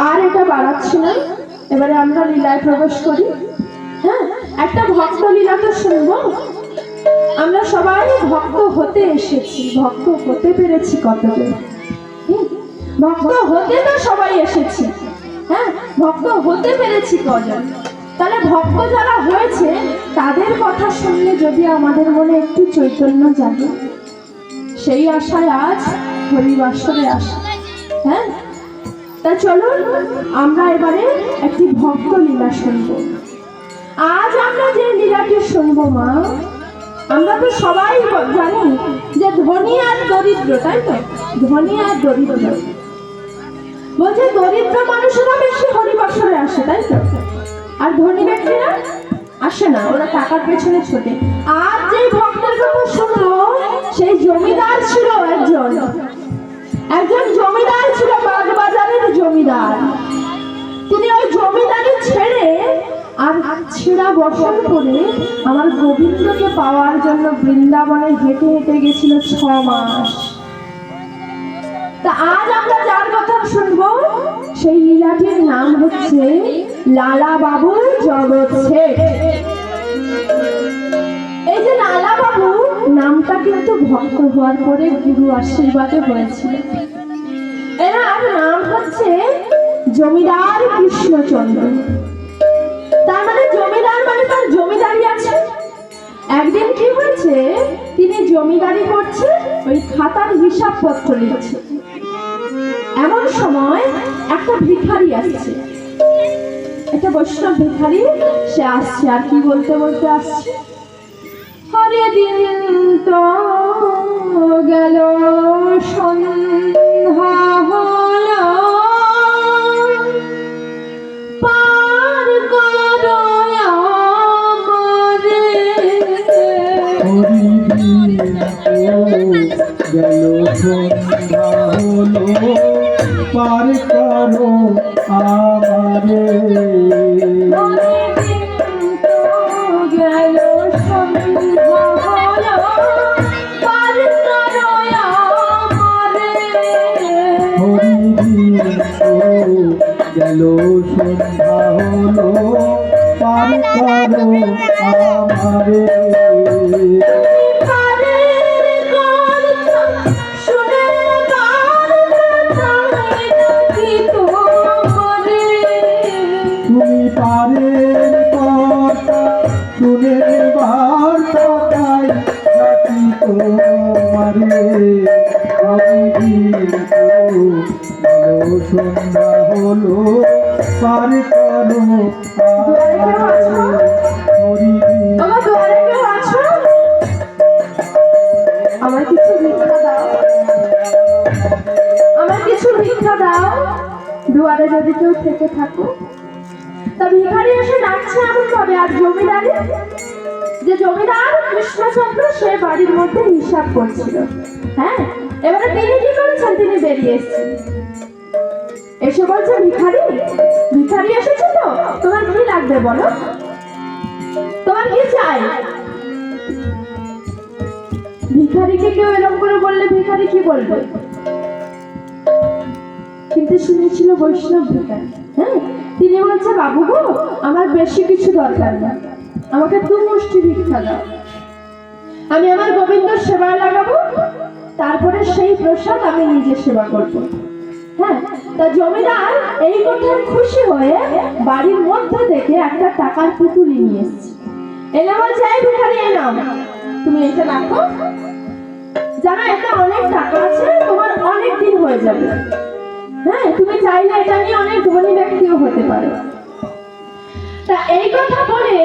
আর এটা বাড়াচ্ছি না, এবারে আমরা লীলায় প্রবেশ করি। হ্যাঁ, একটা ভক্ত লীলা তো শুনবো। আমরা সবাই ভক্ত হতে এসেছি, ভক্ত হতে পেরেছি কতজন? ভক্ত হতে তো সবাই এসেছি, হ্যাঁ, ভক্ত হতে পেরেছি কজন? তাহলে ভক্ত যারা হয়েছে তাদের কথা শুনলে যদি আমাদের মনে একটু চৈতন্য জাগে, সেই আশায় আজ হরিবাসরে আসা। হ্যাঁ, তা চলুন আমরা এবারে একটি ভক্ত লীলা শুনব। আজ আমরা যে লীলাটি শুনবো মা, আমরা তো সবাই জানি যে ধনী আর দরিদ্র, তাই তো? ধনী আর দরিদ্র বলছে, দরিদ্র মানুষেরা বেশি হরিবাসরে আসে, তাই তো? আর ধনী ব্যক্তিরা আসে না, ওরা টাকার পেছনে ছোটে। আর যে ভক্তের কথা শুনলো, সেই জমিদার ছিল একজন জমিদার ছিল, বাগবাজারের জমিদার। তিনি ওই জমিদারি ছেড়ে আর ছেঁড়া বসন করে আমার গোবিন্দকে পাওয়ার জন্য বৃন্দাবনে হেঁটে হেঁটে গেছিল 6 মাস। তা আজ আমরা যার কথা শুনবো, সেই লীলাটির নাম হচ্ছে লালা বাবুর জগৎ শেঠ। এই যে লালা বাবু নামটা কিন্তু ভক্ত হওয়ার পরে গুরু আশীর্বাদে হয়েছিল। এনার নাম হচ্ছে জমিদার কৃষ্ণচন্দ্র। তার মানে জমিদার মানে তার জমিদারি আছে। একদিন কি হয়েছে, তিনি জমিদারি করছে, ওই খাতার হিসাবপত্র লিখছে। এমন সময় একটা ভিখারি আসছে, একটা বৈষ্ণব ভিখারি, সে আসছে আর কি বলতে বলতে আসছে, হরে দিন তো গেল সন্ধ্যা হলো, পার করো আমারে। গেল সন্ধ্যা হলো, পার করো আমারে। গেল সন্ধ্যা হলো, পার করো আমারে। গেল সন্ধ্যা হলো, পার করো আমারে। তুমি পারের কথা শুনে বার্তাটাই নাকি তোমারে। সন্ধ্যা হলো, পার করো আমার কিছু ভিক্ষা দাও, আমার কিছু ভিক্ষা দাও, দুয়ারে যদি কেউ থেকে থাকো। তা ভিখারি এসে ডাকছে এমন ভাবে, আর জমিদারি যে জমিদার কৃষ্ণচন্দ্র, সে বাড়ির মধ্যে হিসাব করছিল। হ্যাঁ, এবারে তিনি কি করেছেন, তিনি বেরিয়ে এসেছেন, এসে বলছে, ভিখারি ভিখারি এসেছে তো, তোমার কি লাগবে বলো, তোমার কি চাই? ভিখারিকে কেউ এরকম করে বললে ভিখারি কি বলবে? কিন্তু শুনেছিল বৈষ্ণব ভিখারি। হ্যাঁ, তিনি বলছে, বাবু গো, আমার বেশি কিছু দরকার না, আমাকে 2 মুষ্টি ভিক্ষা দাও, আমি আমার গোবিন্দর সেবায় লাগাবো, তারপরে সেই প্রসাদ আমি নিজে সেবা করবো। হ্যাঁ, তা জমিদার এই কথায় খুশি হয়ে বাড়ির মধ্যে থেকে একটা টাকার পুতুলি নিয়ে এসেছে। এনে বলছে, এই ভিখারি, এই নাও, তুমি এটা রাখো, জানো এটা অনেক টাকা আছে, তোমার অনেক দিন হয়ে যাবে। হ্যাঁ, তুমি চাইলে এটা নিয়ে অনেক ধনী ব্যক্তিও হতে পারো। তা এই কথা বলে